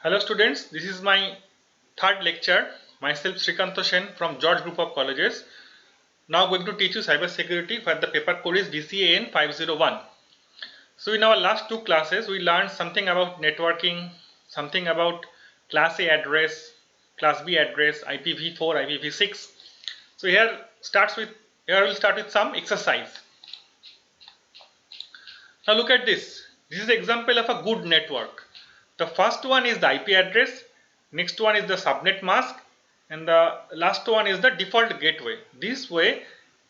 Hello students, this is my third lecture. Myself Srikanto Sen from George Group of Colleges. Now going to teach you cyber security where the paper code is DCAN 501. So in our last two classes we learned something about networking, something about class A address, class B address, IPv4, IPv6. So here we'll start with some exercise. Now look at this. This is an example of a good network. The first one is the IP address, next one is the subnet mask, and the last one is the default gateway. This way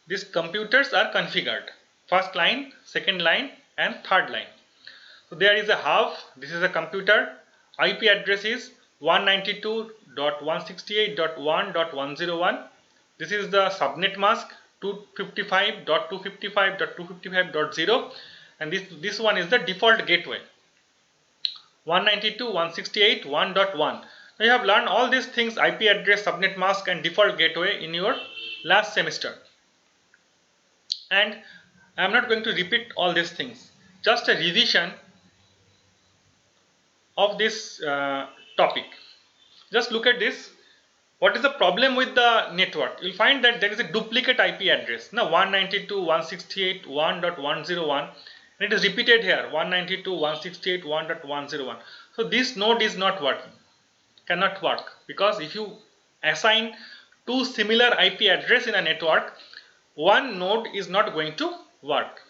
these computers are configured. First line, second line and third line. So there is a hub, this is a computer, IP address is 192.168.1.101. This is the subnet mask 255.255.255.0 and this one is the default gateway 192.168.1.1. Now you have learned all these things, IP address, subnet mask and default gateway in your last semester. And I am not going to repeat all these things. Just a revision of this topic. Just look at this. What is the problem with the network? You'll find that there is a duplicate IP address. Now 192.168.1.101 and it is repeated here 192.168.1.101. So this node is not working, cannot work, because if you assign two similar IP address in a network, one node is not going to work.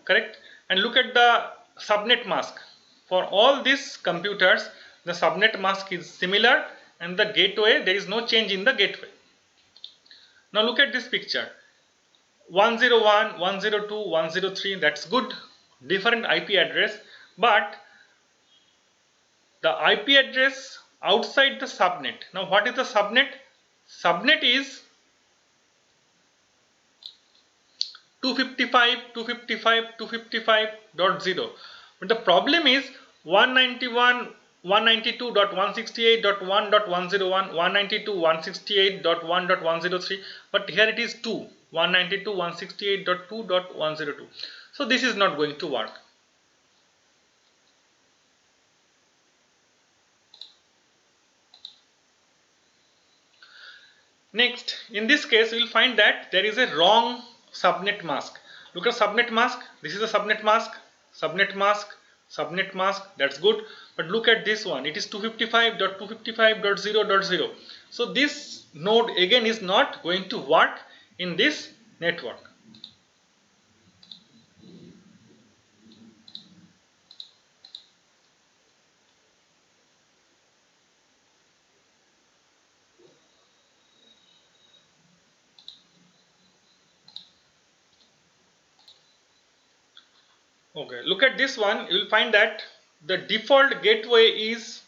Correct? And look at the subnet mask. For all these computers, the subnet mask is similar and the gateway, there is no change in the gateway. Now look at this picture. 101, 102, 103, that's good, different IP address, but the IP address outside the subnet. Now what is the subnet? Subnet is 255.255.255.0. But the problem is 192.168.1.101, 192.168.1.103, but here it is 2, 192.168.2.102. So this is not going to work. Next, in this case, we will find that there is a wrong subnet mask. Look at subnet mask. This is a subnet mask, subnet mask, subnet mask. That's good. But look at this one. It is 255.255.0.0. So this node again is not going to work in this network. Okay, look at this one. You will find that the default gateway is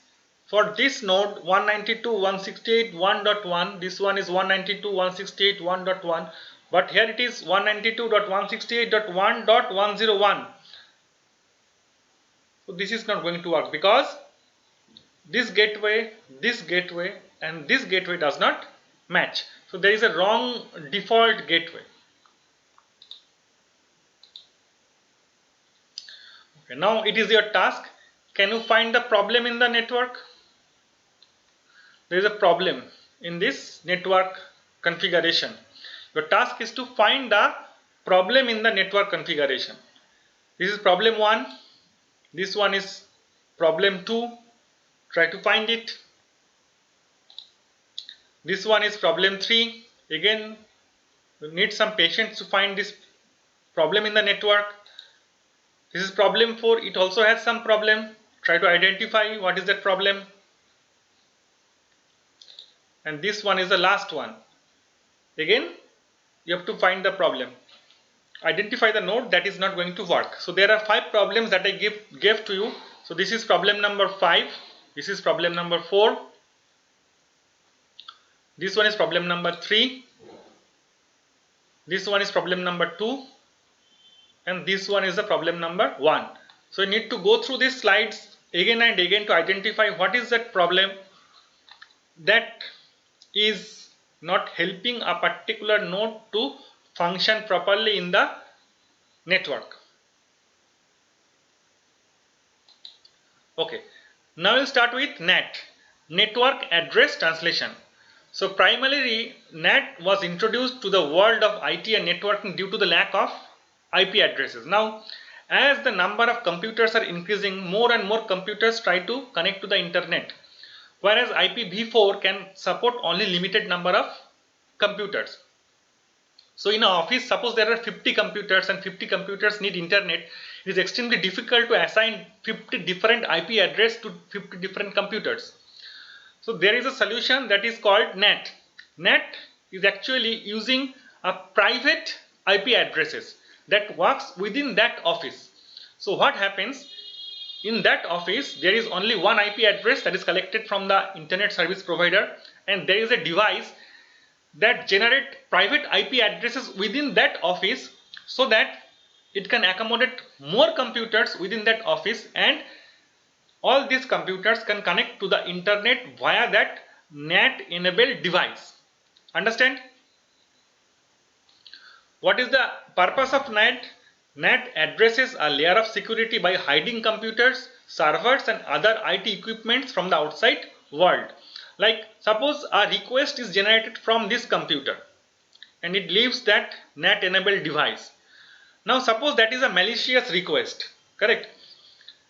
for this node 192.168.1.1. This one is 192.168.1.1, but here it is 192.168.1.101. So this is not going to work because this gateway and this gateway does not match. So there is a wrong default gateway. Okay, now it is your task. Can you find the problem in the network? There is a problem in this network configuration. Your task is to find the problem in the network configuration. This is problem 1. This one is problem 2. Try to find it. This one is problem 3. Again, you need some patience to find this problem in the network. This is problem 4. It also has some problem. Try to identify what is that problem. And this one is the last one. Again, you have to find the problem. Identify the node that is not going to work. So there are 5 problems that I gave to you. So this is problem number 5. This is problem number 4. This one is problem number 3. This one is problem number 2. And this one is the problem number 1. So you need to go through these slides again and again to identify what is that problem that is not helping a particular node to function properly in the network. Okay, now we'll start with NAT, Network Address Translation. So primarily NAT was introduced to the world of IT and networking due to the lack of IP addresses. Now as the number of computers are increasing, more and more computers try to connect to the internet, whereas IPv4 can support only limited number of computers. So in an office, suppose there are 50 computers and 50 computers need internet, it is extremely difficult to assign 50 different IP address to 50 different computers. So there is a solution that is called NAT. NAT is actually using a private IP addresses that works within that office. So what happens, in that office there is only one IP address that is collected from the internet service provider, and there is a device that generate private IP addresses within that office so that it can accommodate more computers within that office, and all these computers can connect to the internet via that NAT enabled device. Understand? What is the purpose of NAT? NAT addresses a layer of security by hiding computers, servers and other IT equipments from the outside world. Like suppose a request is generated from this computer and it leaves that NAT enabled device. Now suppose that is a malicious request, correct?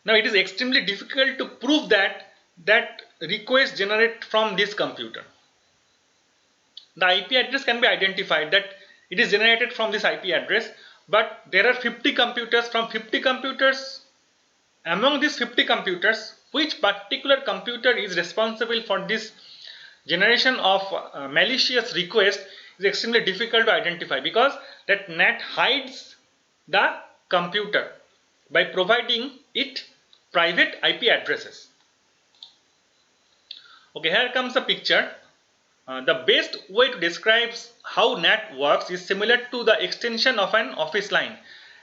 Now it is extremely difficult to prove that that request generated from this computer. The IP address can be identified that it is generated from this IP address, but there are 50 computers. From 50 computers, among these 50 computers, which particular computer is responsible for this generation of malicious request is extremely difficult to identify, because that NAT hides the computer by providing it private IP addresses. Okay, here comes the picture. The best way to describe how NAT works is similar to the extension of an office line.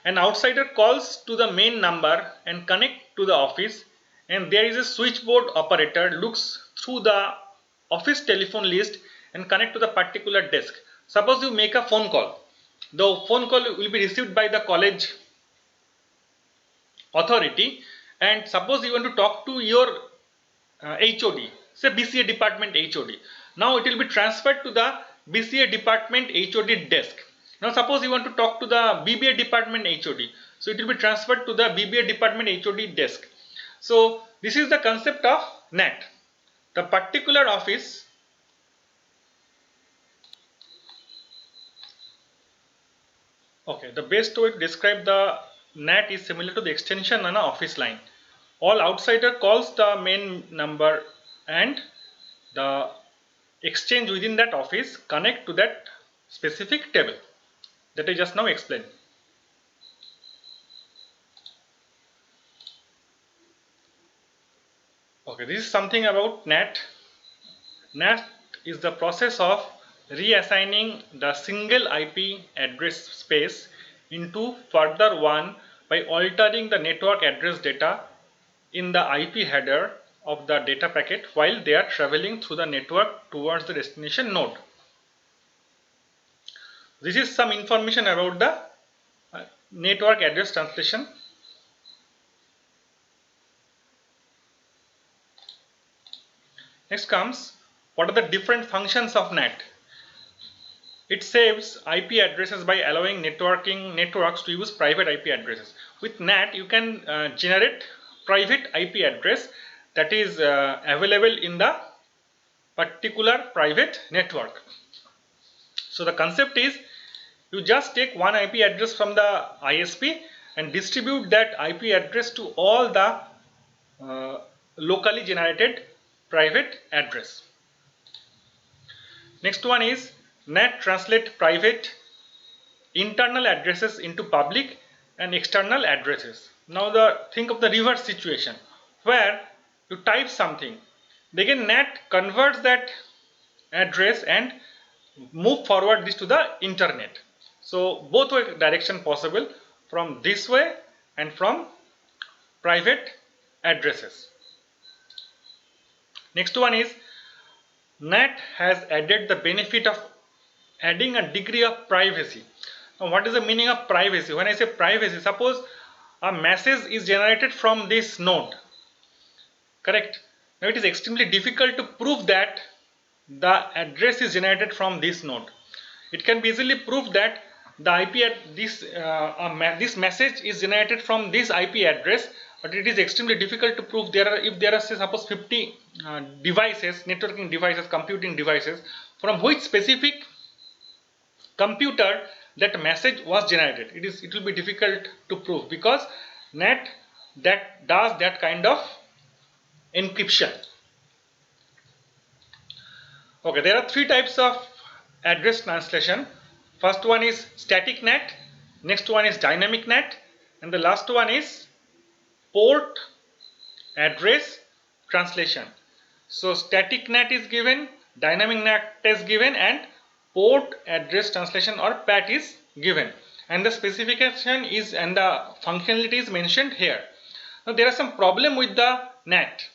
An outsider calls to the main number and connect to the office, and there is a switchboard operator looks through the office telephone list and connect to the particular desk. Suppose you make a phone call. The phone call will be received by the college authority, and suppose you want to talk to your HOD, say BCA department HOD. Now it will be transferred to the BCA department HOD desk. Now suppose you want to talk to the BBA department HOD, so it will be transferred to the BBA department HOD desk. So this is the concept of NAT. The particular office the best way to describe the NAT is similar to the extension on an office line. All outsider calls the main number and the exchange within that office connect to that specific table that I just now explained. Okay, this is something about NAT. NAT is the process of reassigning the single IP address space into further one by altering the network address data in the IP header of the data packet while they are traveling through the network towards the destination node. This is some information about the network address translation. Next comes, what are the different functions of NAT? It saves IP addresses by allowing networks to use private IP addresses. With NAT, you can generate private IP address that is available in the particular private network. So the concept is, you just take one IP address from the ISP and distribute that IP address to all the locally generated private address. Next one is NAT translate private internal addresses into public and external addresses. Now think of the reverse situation where you type something. Again NAT converts that address and move forward this to the internet. So both way direction possible, from this way and from private addresses. Next one is NAT has added the benefit of adding a degree of privacy. Now what is the meaning of privacy? When I say privacy, suppose a message is generated from this node correct? Now it is extremely difficult to prove that the address is generated from this node. It can be easily proved that the IP at this message is generated from this IP address, but it is extremely difficult to prove. If there are say suppose 50 devices, networking devices, computing devices, from which specific computer that message was generated. It will be difficult to prove, because NAT that does that kind of encryption. Okay, there are three types of address translation. First one is static NAT, next one is dynamic NAT, and the last one is port address translation. So static NAT is given, dynamic NAT is given, and port address translation or PAT is given, and the specification is and the functionality is mentioned here. Now there are some problem with the NAT.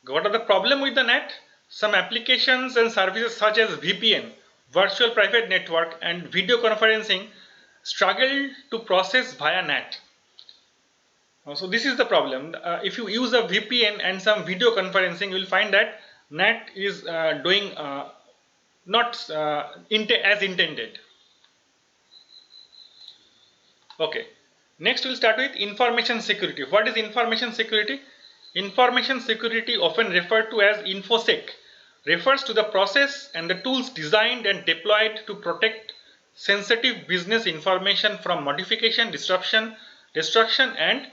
What are the problem with the NAT? Some applications and services such as VPN, virtual private network, and video conferencing struggle to process via NAT. So this is the problem. If you use a VPN and some video conferencing, you will find that NAT is doing not as intended. Okay. Next we'll start with information security. What is information security? Information security, often referred to as InfoSec, refers to the process and the tools designed and deployed to protect sensitive business information from modification, disruption, destruction, and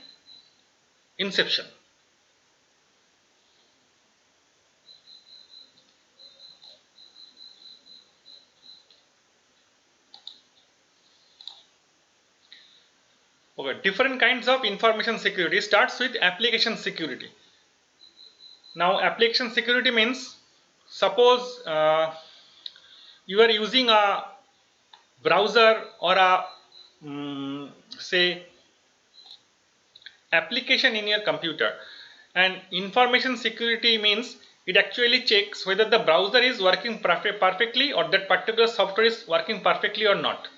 inception. Okay, different kinds of information security. Starts with application security. Now application security means, suppose you are using a browser or a say application in your computer, and information security means it actually checks whether the browser is working perfectly or that particular software is working perfectly or not.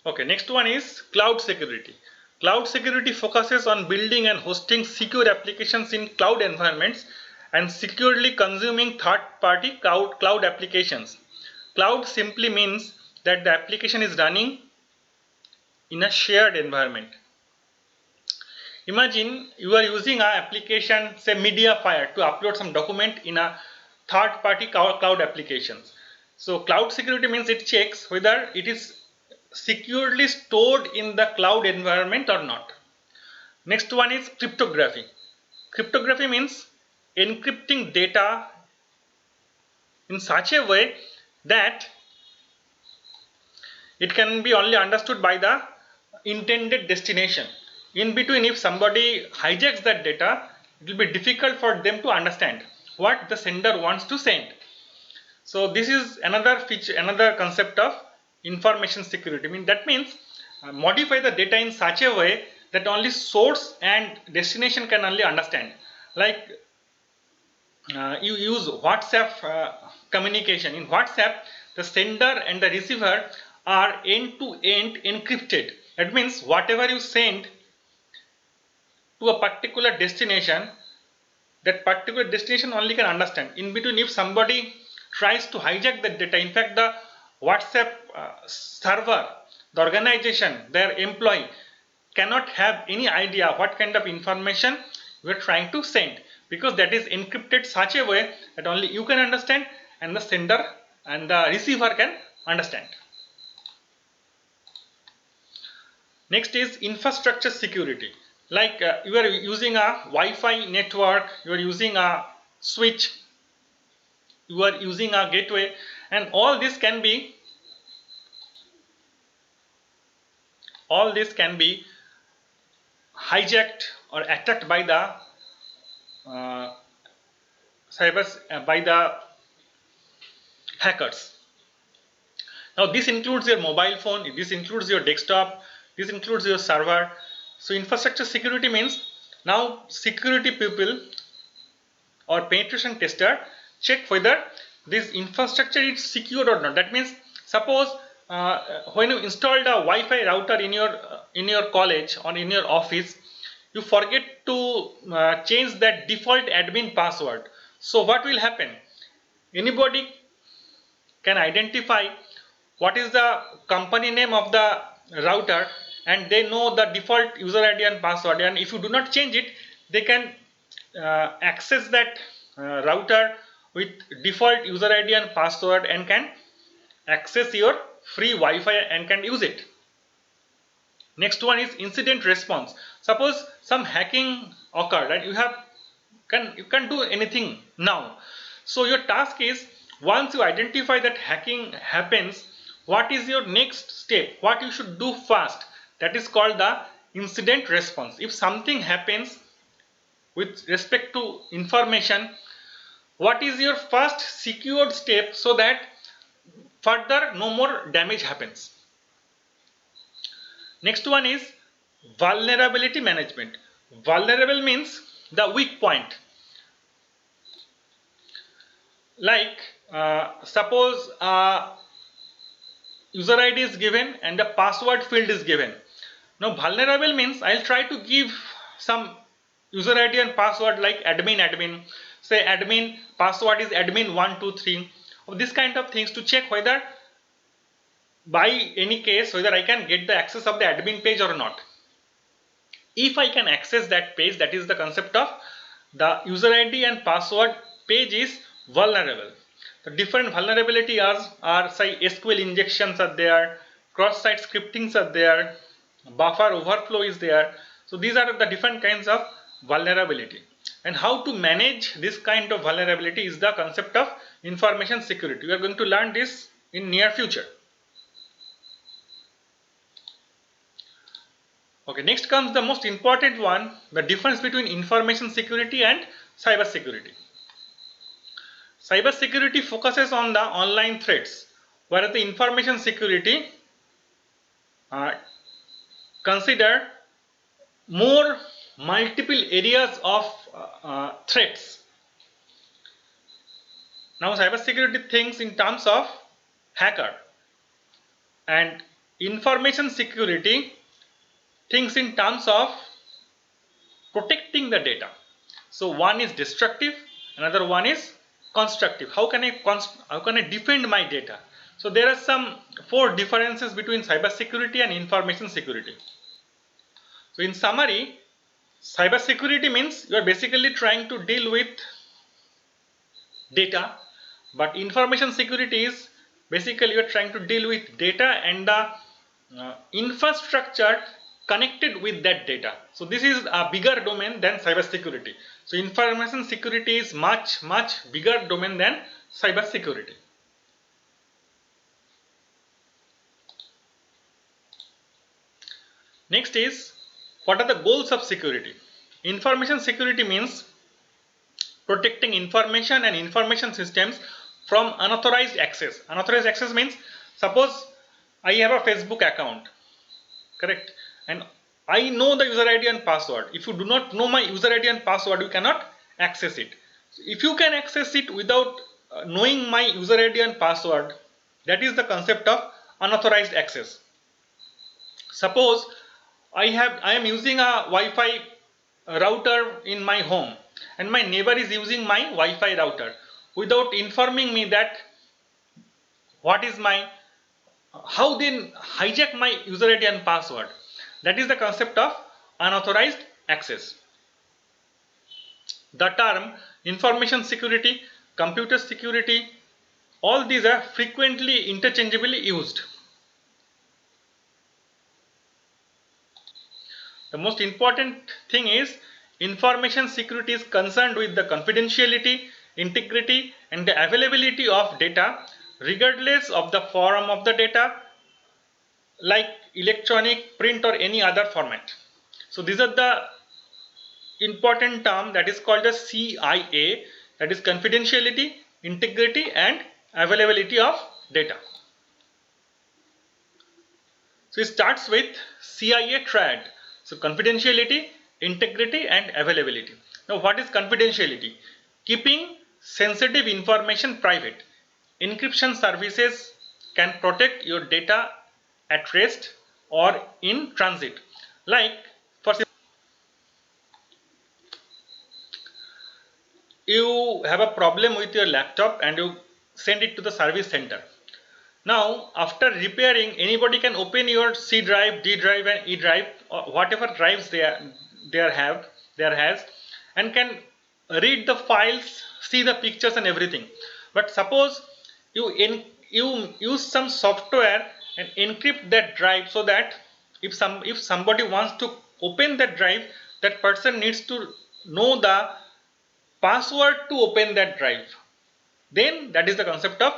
Okay, next one is cloud security. Cloud security focuses on building and hosting secure applications in cloud environments and securely consuming third-party cloud applications. Cloud simply means that the application is running in a shared environment. Imagine you are using an application, say Mediafire, to upload some document in a third-party cloud applications. So cloud security means it checks whether it is securely stored in the cloud environment or not. Next one is cryptography. Cryptography means encrypting data in such a way that it can be only understood by the intended destination. In between, if somebody hijacks that data, it will be difficult for them to understand what the sender wants to send. So this is another feature, another concept of information security. That means modify the data in such a way that only source and destination can only understand. Like you use WhatsApp communication. In WhatsApp, the sender and the receiver are end-to-end encrypted. That means whatever you send to a particular destination, that particular destination only can understand. In between, if somebody tries to hijack the data, in fact the WhatsApp server, the organization, their employee cannot have any idea what kind of information we are trying to send, because that is encrypted such a way that only you can understand and the sender and the receiver can understand. Next is infrastructure security. Like you are using a Wi-Fi network, you are using a switch, you are using a gateway, and all this can be hijacked or attacked by the by the hackers. Now this includes your mobile phone, this includes your desktop, this includes your server. So infrastructure security means now security people or penetration tester check whether this infrastructure is secure or not. That means suppose when you installed a Wi-Fi router in your college or in your office, you forget to change that default admin password. So what will happen? Anybody can identify what is the company name of the router, and they know the default user ID and password, and if you do not change it, they can access that router with default user ID and password and can access your free Wi-Fi and can use it. Next one is incident response. Suppose some hacking occurred and you can't do anything now. So your task is, once you identify that hacking happens, what is your next step? What you should do fast? That is called the incident response. If something happens with respect to information, what is your first secured step so that further no more damage happens? Next one is vulnerability management. Vulnerable means the weak point. Like suppose user ID is given and the password field is given. Now vulnerable means I'll try to give some user ID and password like admin, say admin password is admin123, or this kind of things to check whether by any case whether I can get the access of the admin page or not. If I can access that page, that is the concept of the user ID and password page is vulnerable. The different vulnerability are say SQL injections are there, cross-site scriptings are there, buffer overflow is there. So these are the different kinds of vulnerability. And how to manage this kind of vulnerability is the concept of information security. We are going to learn this in near future. Okay, next comes the most important one, the difference between information security and cyber security. Cyber security focuses on the online threats, whereas the information security consider more multiple areas of threats. Now cyber security thinks in terms of hacker, and information security thinks in terms of protecting the data. So one is destructive, another one is constructive. How can I defend my data? So there are some 4 differences between cyber security and information security. So in summary, cyber security means you are basically trying to deal with data, but information security is basically you are trying to deal with data and the infrastructure connected with that data. So this is a bigger domain than cyber security. So information security is much bigger domain than cyber security. Next is, what are the goals of security? Information security means protecting information and information systems from unauthorized access. Unauthorized access means, suppose I have a Facebook account, correct, and I know the user ID and password. If you do not know my user ID and password, you cannot access it. So if you can access it without knowing my user ID and password, that is the concept of unauthorized access. Suppose I am using a Wi-Fi router in my home and my neighbor is using my Wi-Fi router without informing me that what is my, how they hijack my user ID and password. That is the concept of unauthorized access. The term information security, computer security, all these are frequently interchangeably used. The most important thing is information security is concerned with the confidentiality, integrity and the availability of data regardless of the form of the data, like electronic, print or any other format. So these are the important term that is called the CIA, that is confidentiality, integrity and availability of data. So it starts with CIA triad. So confidentiality, integrity and availability. Now what is confidentiality? Keeping sensitive information private. Encryption services can protect your data at rest or in transit. Like, for you have a problem with your laptop and you send it to the service center. Now, after repairing, anybody can open your C drive, D drive, and E drive, or whatever drives there has, and can read the files, see the pictures and everything. But suppose you use some software and encrypt that drive, so that if somebody wants to open that drive, that person needs to know the password to open that drive. Then that is the concept of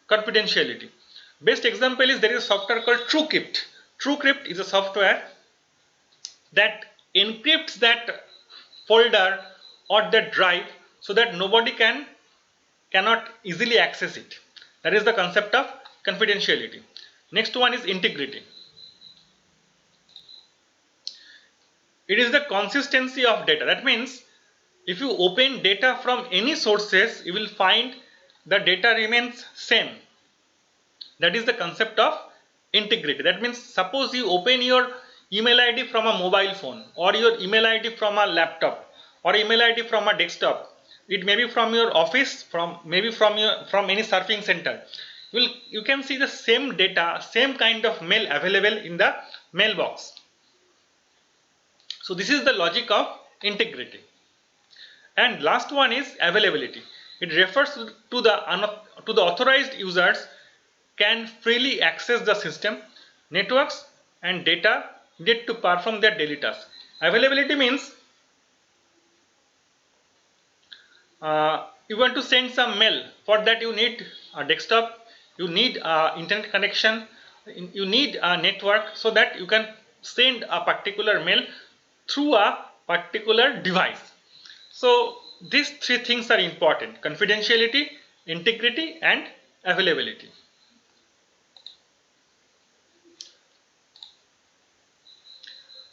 confidentiality. Best example is, there is a software called TrueCrypt. TrueCrypt is a software that encrypts that folder or that drive, so that nobody cannot easily access it. That is the concept of confidentiality. Next one is integrity. It is the consistency of data. That means if you open data from any sources, you will find the data remains same. That is the concept of integrity. That means suppose you open your email ID from a mobile phone, or your email ID from a laptop, or email ID from a desktop. It may be from your office, from maybe from any surfing center. You can see the same data, same kind of mail available in the mailbox. So this is the logic of integrity. And last one is availability. It refers to the authorized users can freely access the system, networks and data needed to perform their daily tasks. Availability means you want to send some mail. For that you need a desktop, you need internet connection, you need a network, so that you can send a particular mail through a particular device. So these three things are important: confidentiality, integrity and availability.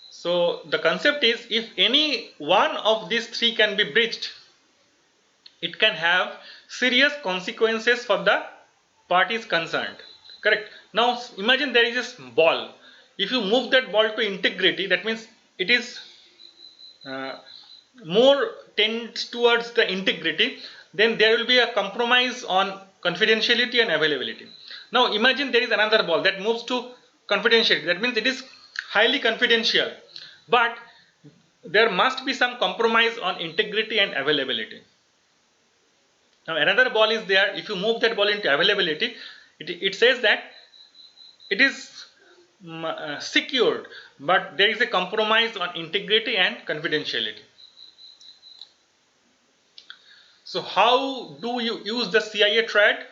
So the concept is, if any one of these three can be breached, it can have serious consequences for the parties concerned. Correct. Now imagine there is this ball. If you move that ball to integrity, that means it is uh, more tends towards the integrity, then there will be a compromise on confidentiality and availability. Now imagine there is another ball that moves to confidentiality. That means it is highly confidential, but there must be some compromise on integrity and availability. Now another ball is there. If you move that ball into availability, it says that it is secured, but there is a compromise on integrity and confidentiality. So how do you use the CIA triad?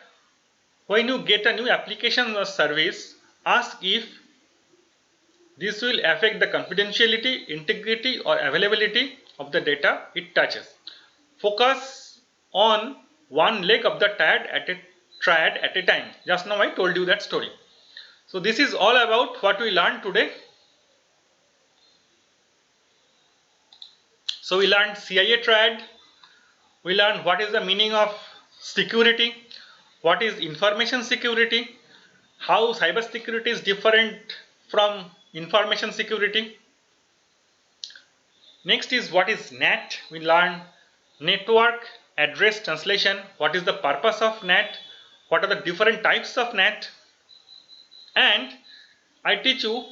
When you get a new application or service, ask if this will affect the confidentiality, integrity or availability of the data it touches. Focus on one leg of the triad at a time. Just now I told you that story. So this is all about what we learned today. So we learned CIA triad, we learned what is the meaning of security, what is information security, how cyber security is different from information security. Next is what is NAT. We learn network address translation, what is the purpose of NAT, what are the different types of NAT, and I teach you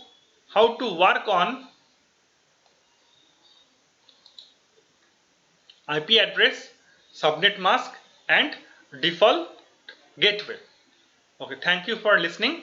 how to work on IP address, subnet mask and default gateway. Okay, thank you for listening.